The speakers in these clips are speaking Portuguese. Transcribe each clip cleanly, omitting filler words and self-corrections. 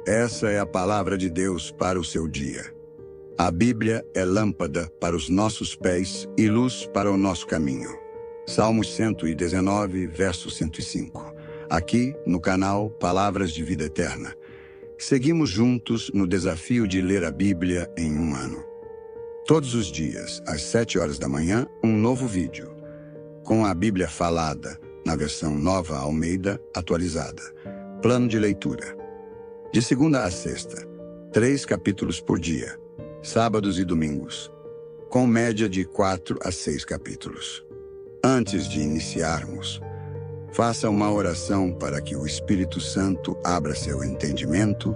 Essa é a palavra de Deus para o seu dia. A Bíblia é lâmpada para os nossos pés e luz para o nosso caminho. Salmos 119, verso 105. Aqui, no canal Palavras de Vida Eterna. Seguimos juntos no desafio de ler a Bíblia em um ano. Todos os dias, às 7 horas da manhã, um novo vídeo. Com a Bíblia falada, na versão Nova Almeida atualizada. Plano de leitura. De segunda a sexta, 3 capítulos por dia, sábados e domingos, com média de 4 a 6 capítulos. Antes de iniciarmos, faça uma oração para que o Espírito Santo abra seu entendimento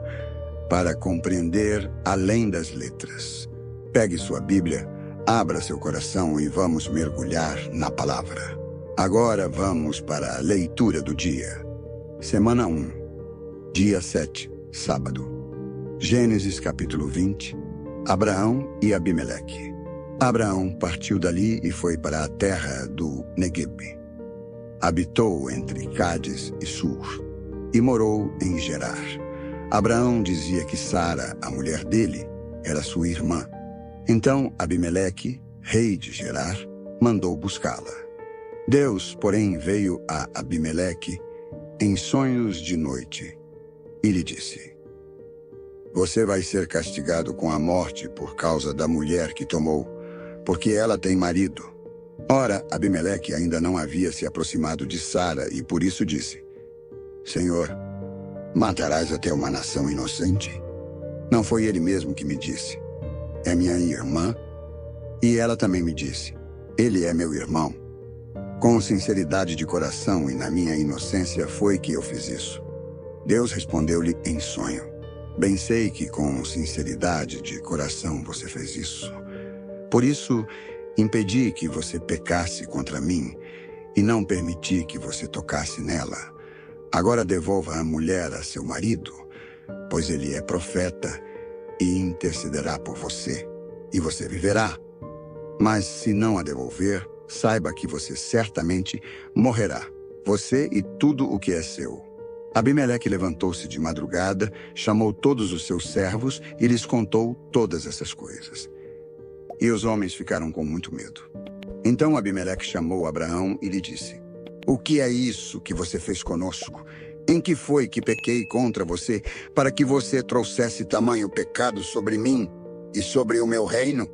para compreender além das letras. Pegue sua Bíblia, abra seu coração e vamos mergulhar na palavra. Agora vamos para a leitura do dia. Semana 1, dia 7. Sábado. Gênesis capítulo 20. Abraão e Abimeleque. Abraão partiu dali e foi para a terra do Neguebe. Habitou entre Cádiz e Sur e morou em Gerar. Abraão dizia que Sara, a mulher dele, era sua irmã. Então Abimeleque, rei de Gerar, mandou buscá-la. Deus, porém, veio a Abimeleque em sonhos de noite e lhe disse: Você vai ser castigado com a morte por causa da mulher que tomou, porque ela tem marido. Ora, Abimeleque ainda não havia se aproximado de Sara e por isso disse: Senhor, matarás até uma nação inocente? Não foi ele mesmo que me disse: É minha irmã? E ela também me disse: Ele é meu irmão. Com sinceridade de coração e na minha inocência foi que eu fiz isso. Deus respondeu-lhe em sonho: Bem sei que com sinceridade de coração você fez isso. Por isso, impedi que você pecasse contra mim e não permiti que você tocasse nela. Agora devolva a mulher a seu marido, pois ele é profeta e intercederá por você, e você viverá. Mas se não a devolver, saiba que você certamente morrerá, você e tudo o que é seu. Abimeleque levantou-se de madrugada, chamou todos os seus servos e lhes contou todas essas coisas. E os homens ficaram com muito medo. Então Abimeleque chamou Abraão e lhe disse: O que é isso que você fez conosco? Em que foi que pequei contra você, para que você trouxesse tamanho pecado sobre mim e sobre o meu reino?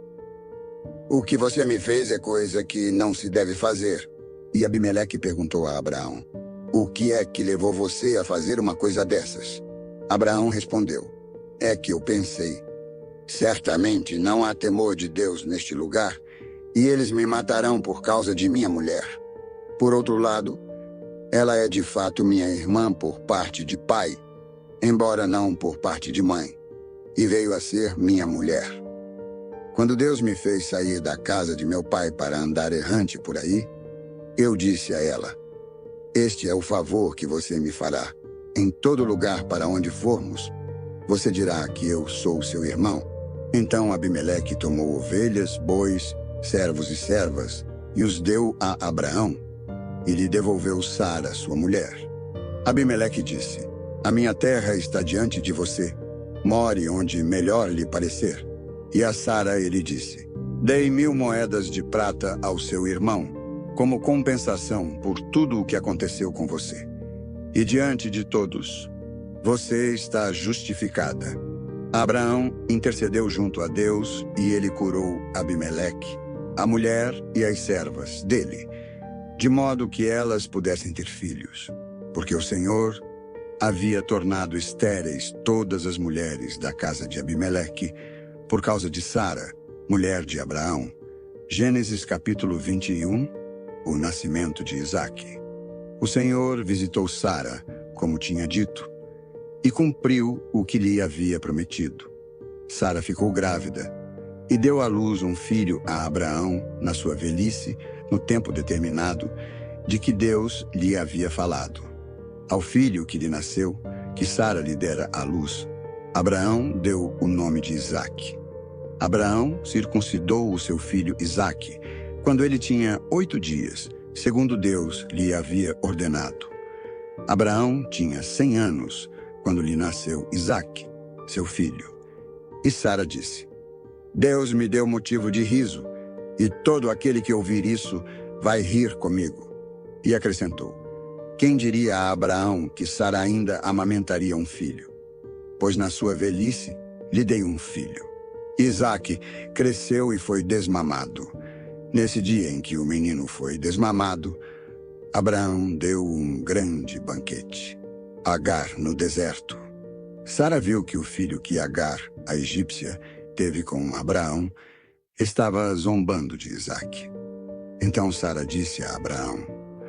O que você me fez é coisa que não se deve fazer. E Abimeleque perguntou a Abraão: O que é que levou você a fazer uma coisa dessas? Abraão respondeu: É que eu pensei, certamente não há temor de Deus neste lugar, e eles me matarão por causa de minha mulher. Por outro lado, ela é de fato minha irmã por parte de pai, embora não por parte de mãe, e veio a ser minha mulher. Quando Deus me fez sair da casa de meu pai para andar errante por aí, eu disse a ela: Este é o favor que você me fará. Em todo lugar para onde formos, você dirá que eu sou seu irmão. Então Abimeleque tomou ovelhas, bois, servos e servas e os deu a Abraão e lhe devolveu Sara, sua mulher. Abimeleque disse: A minha terra está diante de você. More onde melhor lhe parecer. E a Sara ele disse: Dei 1000 moedas de prata ao seu irmão, como compensação por tudo o que aconteceu com você. E diante de todos, você está justificada. Abraão intercedeu junto a Deus e ele curou Abimeleque, a mulher e as servas dele, de modo que elas pudessem ter filhos, porque o Senhor havia tornado estéreis todas as mulheres da casa de Abimeleque, por causa de Sara, mulher de Abraão. Gênesis capítulo 21, o nascimento de Isaque. O Senhor visitou Sara, como tinha dito, e cumpriu o que lhe havia prometido. Sara ficou grávida e deu à luz um filho a Abraão na sua velhice, no tempo determinado de que Deus lhe havia falado. Ao filho que lhe nasceu, que Sara lhe dera à luz, Abraão deu o nome de Isaque. Abraão circuncidou o seu filho Isaque, quando ele tinha 8 dias, segundo Deus lhe havia ordenado. Abraão tinha 100 anos, quando lhe nasceu Isaque, seu filho. E Sara disse: Deus me deu motivo de riso, e todo aquele que ouvir isso vai rir comigo. E acrescentou: Quem diria a Abraão que Sara ainda amamentaria um filho? Pois na sua velhice lhe dei um filho. Isaque cresceu e foi desmamado. Nesse dia em que o menino foi desmamado, Abraão deu um grande banquete. Agar no deserto. Sara viu que o filho que Agar, a egípcia, teve com Abraão, estava zombando de Isaque. Então Sara disse a Abraão: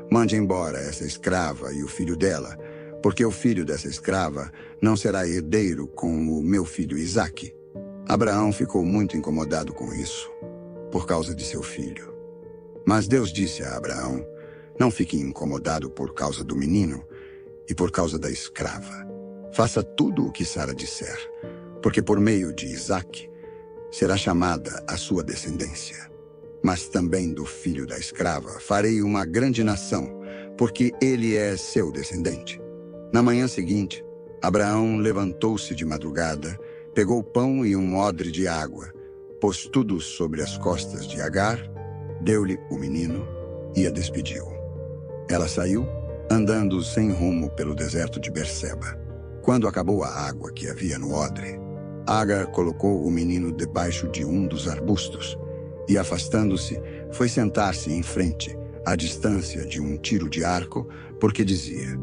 Mande embora essa escrava e o filho dela, porque o filho dessa escrava não será herdeiro com o meu filho Isaque. Abraão ficou muito incomodado com isso, por causa de seu filho. Mas Deus disse a Abraão: Não fique incomodado por causa do menino e por causa da escrava. Faça tudo o que Sara disser, porque por meio de Isaque será chamada a sua descendência. Mas também do filho da escrava farei uma grande nação, porque ele é seu descendente. Na manhã seguinte, Abraão levantou-se de madrugada, pegou pão e um odre de água, pôs tudo sobre as costas de Agar, deu-lhe o menino e a despediu. Ela saiu, andando sem rumo pelo deserto de Berseba. Quando acabou a água que havia no odre, Agar colocou o menino debaixo de um dos arbustos e, afastando-se, foi sentar-se em frente, à distância de um tiro de arco, porque dizia: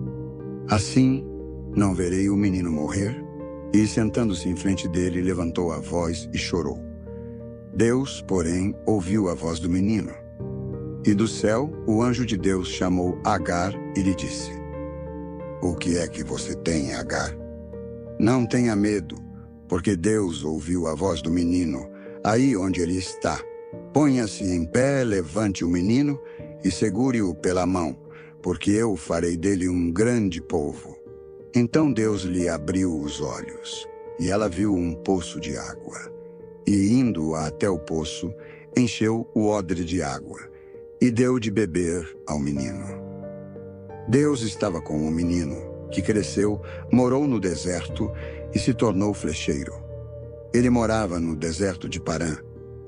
Assim não verei o menino morrer. E, sentando-se em frente dele, levantou a voz e chorou. Deus, porém, ouviu a voz do menino. E do céu, o anjo de Deus chamou Agar e lhe disse: O que é que você tem, Agar? Não tenha medo, porque Deus ouviu a voz do menino, aí onde ele está. Ponha-se em pé, levante o menino e segure-o pela mão, porque eu farei dele um grande povo. Então Deus lhe abriu os olhos, e ela viu um poço de água. E, indo até o poço, encheu o odre de água, e deu de beber ao menino. Deus estava com o menino, que cresceu, morou no deserto e se tornou flecheiro. Ele morava no deserto de Parã,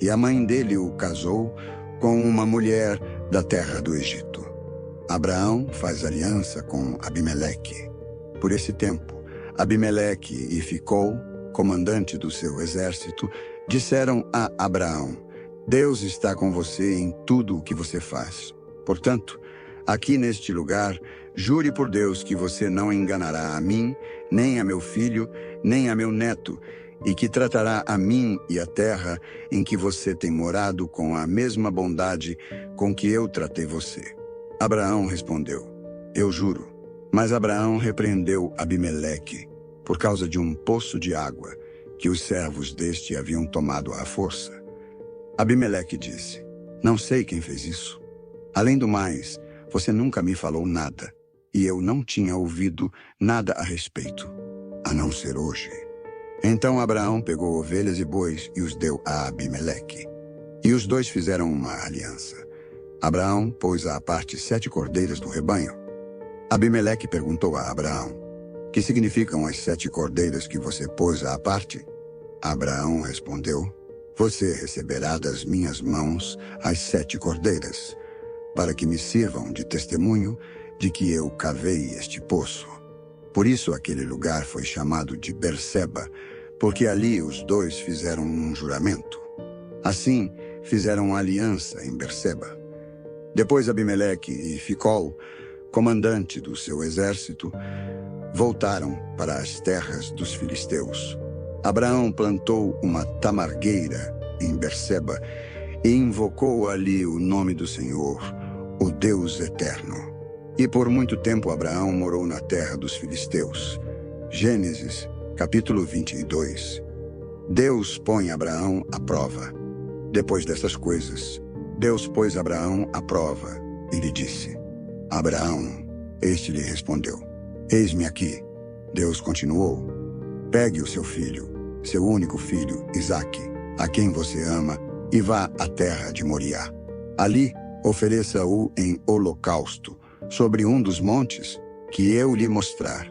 e a mãe dele o casou com uma mulher da terra do Egito. Abraão faz aliança com Abimeleque. Por esse tempo, Abimeleque e Ficol, comandante do seu exército, disseram a Abraão: Deus está com você em tudo o que você faz. Portanto, aqui neste lugar, jure por Deus que você não enganará a mim, nem a meu filho, nem a meu neto, e que tratará a mim e a terra em que você tem morado com a mesma bondade com que eu tratei você. Abraão respondeu: Eu juro. Mas Abraão repreendeu Abimeleque por causa de um poço de água que os servos deste haviam tomado à força. Abimeleque disse: Não sei quem fez isso. Além do mais, você nunca me falou nada, e eu não tinha ouvido nada a respeito, a não ser hoje. Então Abraão pegou ovelhas e bois e os deu a Abimeleque. E os dois fizeram uma aliança. Abraão pôs à parte 7 cordeiras do rebanho. Abimeleque perguntou a Abraão: Que significam as 7 cordeiras que você pôs à parte? Abraão respondeu: Você receberá das minhas mãos as 7 cordeiras, para que me sirvam de testemunho de que eu cavei este poço. Por isso aquele lugar foi chamado de Berseba, porque ali os dois fizeram um juramento. Assim, fizeram aliança em Berseba. Depois Abimeleque e Ficol, comandante do seu exército, voltaram para as terras dos filisteus. Abraão plantou uma tamargueira em Berseba e invocou ali o nome do Senhor, o Deus eterno. E por muito tempo Abraão morou na terra dos filisteus. Gênesis, capítulo 22. Deus põe Abraão à prova. Depois destas coisas, Deus pôs Abraão à prova e lhe disse: Abraão. Este lhe respondeu: Eis-me aqui. Deus continuou: Pegue o seu filho, seu único filho, Isaque, a quem você ama, e vá à terra de Moriá. Ali, ofereça-o em holocausto, sobre um dos montes que eu lhe mostrar.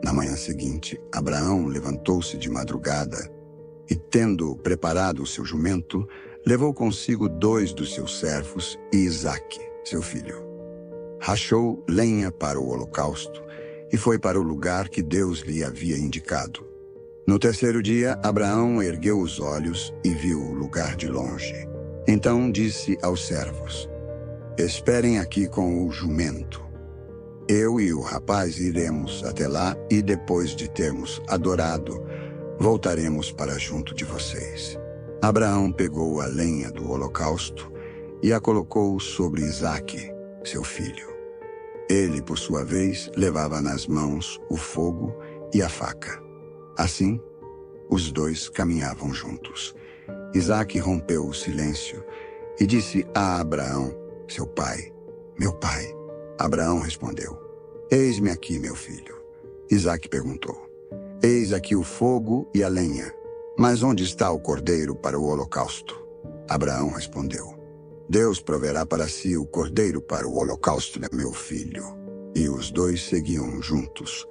Na manhã seguinte, Abraão levantou-se de madrugada e, tendo preparado o seu jumento, levou consigo 2 dos seus servos e Isaque, seu filho. Rachou lenha para o holocausto e foi para o lugar que Deus lhe havia indicado. No terceiro dia, Abraão ergueu os olhos e viu o lugar de longe. Então disse aos servos: esperem aqui com o jumento. Eu e o rapaz iremos até lá e, depois de termos adorado, voltaremos para junto de vocês. Abraão pegou a lenha do holocausto e a colocou sobre Isaque, seu filho. Ele, por sua vez, levava nas mãos o fogo e a faca. Assim, os 2 caminhavam juntos. Isaque rompeu o silêncio e disse a Abraão, seu pai: meu pai. Abraão respondeu: eis-me aqui, meu filho. Isaque perguntou: eis aqui o fogo e a lenha, mas onde está o cordeiro para o holocausto? Abraão respondeu: Deus proverá para si o cordeiro para o holocausto, meu filho. E os 2 seguiam juntos.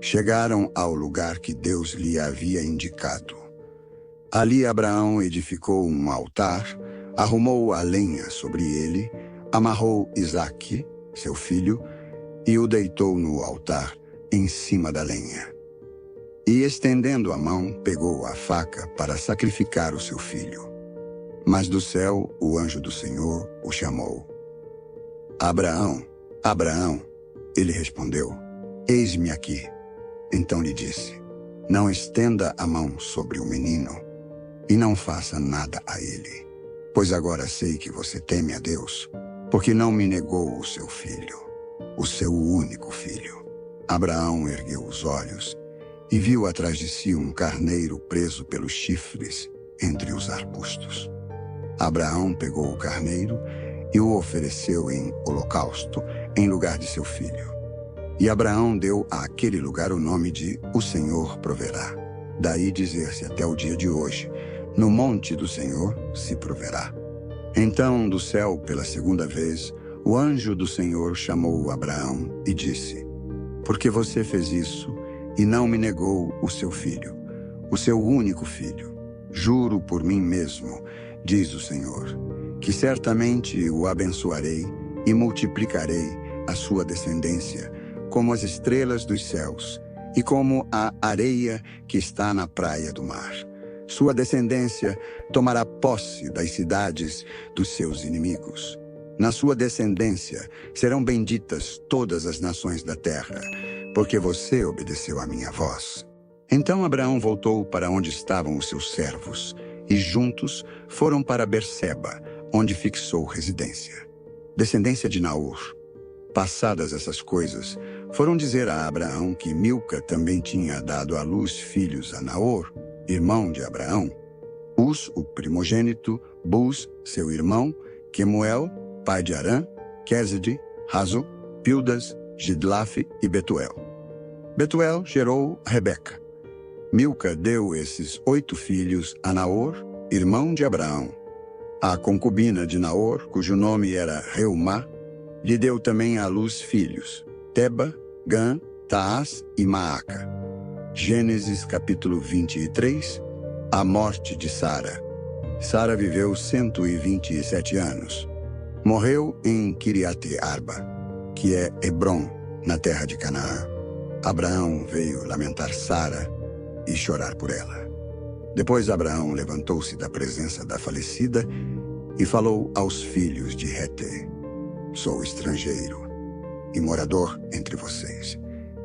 Chegaram ao lugar que Deus lhe havia indicado. Ali Abraão edificou um altar, arrumou a lenha sobre ele, amarrou Isaque, seu filho, e o deitou no altar, em cima da lenha. E, estendendo a mão, pegou a faca para sacrificar o seu filho. Mas do céu o anjo do Senhor o chamou. Abraão, Abraão. Ele respondeu: eis-me aqui. Então lhe disse: não estenda a mão sobre o menino e não faça nada a ele, pois agora sei que você teme a Deus, porque não me negou o seu filho, o seu único filho. Abraão ergueu os olhos e viu atrás de si um carneiro preso pelos chifres entre os arbustos. Abraão pegou o carneiro e o ofereceu em holocausto em lugar de seu filho. E Abraão deu àquele lugar o nome de O Senhor Proverá. Daí dizer-se até o dia de hoje: no monte do Senhor se proverá. Então, do céu, pela segunda vez, o anjo do Senhor chamou Abraão e disse: por que você fez isso e não me negou o seu filho, o seu único filho? Juro por mim mesmo, diz o Senhor, que certamente o abençoarei e multiplicarei a sua descendência como as estrelas dos céus e como a areia que está na praia do mar. Sua descendência tomará posse das cidades dos seus inimigos. Na sua descendência serão benditas todas as nações da terra, porque você obedeceu à minha voz. Então Abraão voltou para onde estavam os seus servos, e juntos foram para Berseba, onde fixou residência. Descendência de Naor. Passadas essas coisas, foram dizer a Abraão que Milca também tinha dado à luz filhos a Naor, irmão de Abraão. Uz, o primogênito, Buz, seu irmão, Quemuel, pai de Arã, Quezede, Razo, Pildas, Gidlafe e Betuel. Betuel gerou Rebeca. Milca deu esses 8 filhos a Naor, irmão de Abraão. A concubina de Naor, cujo nome era Reumá, lhe deu também à luz filhos, Teba, Gã, Taás e Maaca. Gênesis capítulo 23, a morte de Sara. Sara viveu 127 anos. Morreu em Kiriate Arba, que é Hebrom, na terra de Canaã. Abraão veio lamentar Sara e chorar por ela. Depois Abraão levantou-se da presença da falecida e falou aos filhos de Hete: sou estrangeiro e morador entre vocês.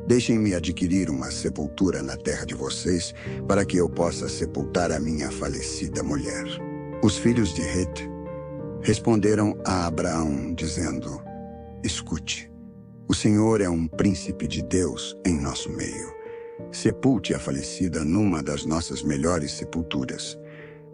Deixem-me adquirir uma sepultura na terra de vocês, para que eu possa sepultar a minha falecida mulher. Os filhos de Hete responderam a Abraão, dizendo: escute, o Senhor é um príncipe de Deus em nosso meio. Sepulte a falecida numa das nossas melhores sepulturas.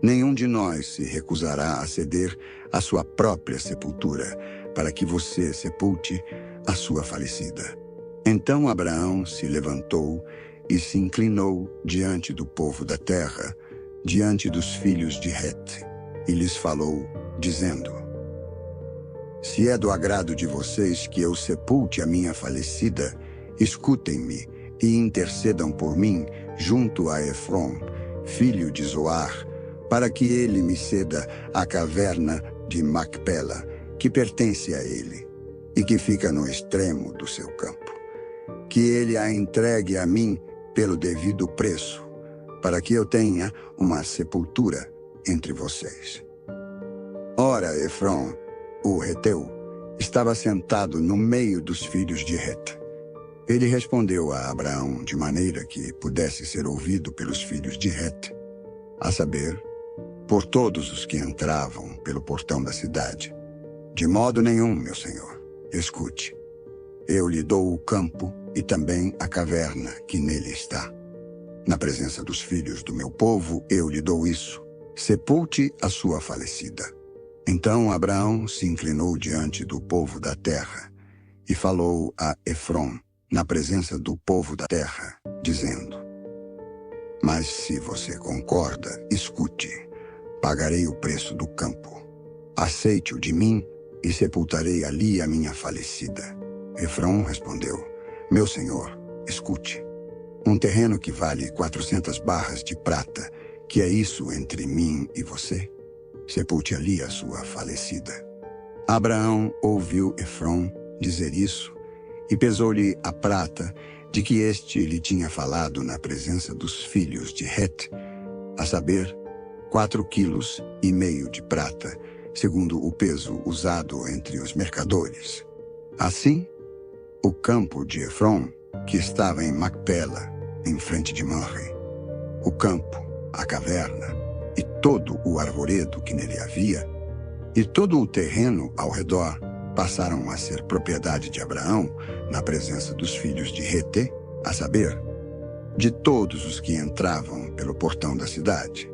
Nenhum de nós se recusará a ceder a sua própria sepultura, para que você sepulte a sua falecida. Então Abraão se levantou e se inclinou diante do povo da terra, diante dos filhos de Hete, e lhes falou, dizendo: se é do agrado de vocês que eu sepulte a minha falecida, escutem-me e intercedam por mim junto a Efron, filho de Zoar, para que ele me ceda a caverna de Macpela, que pertence a ele, e que fica no extremo do seu campo. Que ele a entregue a mim pelo devido preço, para que eu tenha uma sepultura entre vocês. Ora, Efron, o heteu, estava sentado no meio dos filhos de Het. Ele respondeu a Abraão de maneira que pudesse ser ouvido pelos filhos de Het, a saber, por todos os que entravam pelo portão da cidade. De modo nenhum, meu senhor, escute. Eu lhe dou o campo e também a caverna que nele está. Na presença dos filhos do meu povo, eu lhe dou isso. Sepulte a sua falecida. Então Abraão se inclinou diante do povo da terra e falou a Efron, na presença do povo da terra, dizendo: Mas se você concorda, escute, pagarei o preço do campo. Aceite-o de mim e sepultarei ali a minha falecida. Efron respondeu: Meu senhor, escute. Um terreno que vale 400 barras de prata, que é isso entre mim e você? Sepulte ali a sua falecida. Abraão ouviu Efron dizer isso e pesou-lhe a prata de que este lhe tinha falado na presença dos filhos de Het, a saber, 4,5 quilos de prata, segundo o peso usado entre os mercadores. Assim, o campo de Efron, que estava em Macpela, em frente de Mamre, o campo, a caverna e todo o arvoredo que nele havia, e todo o terreno ao redor, passaram a ser propriedade de Abraão na presença dos filhos de Het, a saber, de todos os que entravam pelo portão da cidade.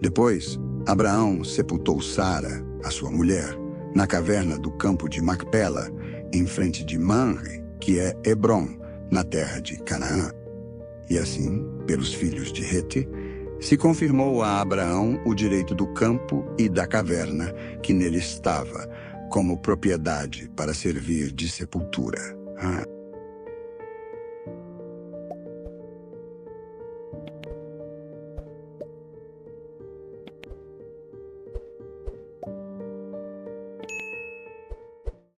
Depois, Abraão sepultou Sara, a sua mulher, na caverna do campo de Macpela, em frente de Mamre, que é Hebrom, na terra de Canaã. E assim, pelos filhos de Het, se confirmou a Abraão o direito do campo e da caverna que nele estava, como propriedade para servir de sepultura.